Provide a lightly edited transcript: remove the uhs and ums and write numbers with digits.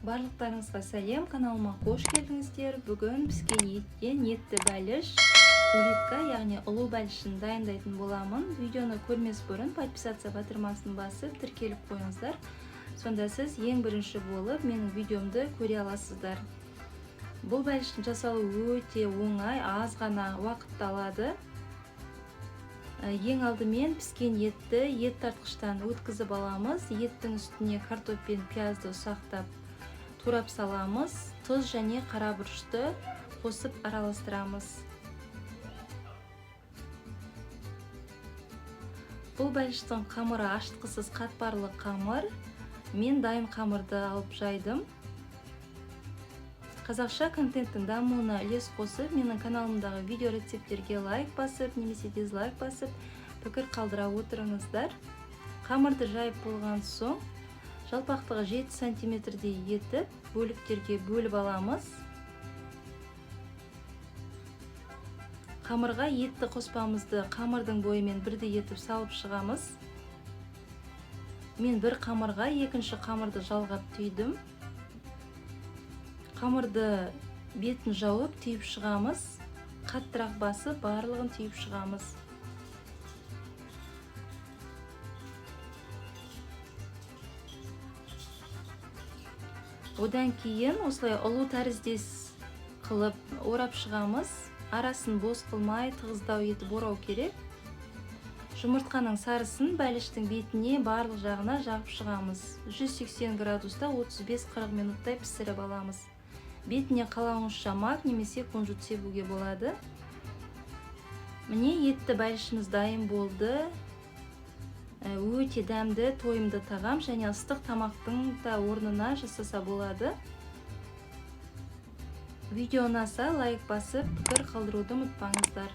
Барлықтарыңызға сәлем, каналыма қош келдіңіздер. Бүгін піскен еттен етті бәліш, улитка, яғни ұлу бәлішін дайындайтын боламын. Видеоны көрмес бұрын подписация батырмасын басып, тіркеліп қойыңыздар. Сонда сіз ең бірінші болып менің видеомды көре аласыздар. Бұл бәліштің жасалу өте оңай, аз ғана уақытты алады. Ең алдымен піскен етті ет тартқыштан өткізіп аламыз. Еттің үстіне картоп пен пиязды ұсақтап турап саламыз. Тұз және қара бұрышты қосып араластырамыз. Бұл бәліштің қамыры ашытқысыз қатпарлы қамыр. Мен дайын қамырды алып жайдым. Қазақша контенттің дамуына үлес қосып, менің каналымдағы видео рецепттерге лайк басып, немесе дизлайк басып, пікір қалдыра отырыңыздар. Қамырды жайып болған соң, жалпақтығы 7 сантиметрдей етіп, бөліктерге бөліп аламыз. Қамырға етті қоспамызды қамырдың бойымен бірдей етіп салып шығамыз. Мен бір қамырға екінші қамырды жалғап түйдім. Қамырды бетін жауып түйіп шығамыз. Қаттырақ басып, барлығын түйіп шығамыз. Одан кейін осылай ұлу тәріздес қылып орап шығамыз. Арасын бос қылмай, тығыздау етіп орау керек. Жұмыртқаның сарысын бәліштің бетіне барлық жағына жағып шығамыз. 180 градуста 35-40 минуттай пісіріп аламыз. Бетіне қалауыңызша мак немесе кунжут себуге болады. Міне етті бәлішіміз дайын болды. Өте дәмді, тойымды тағам және ыстық тамақтың да орнына жасаса болады. Видео ұнаса лайк басып, пікір қалдыруды ұмытпаңыздар.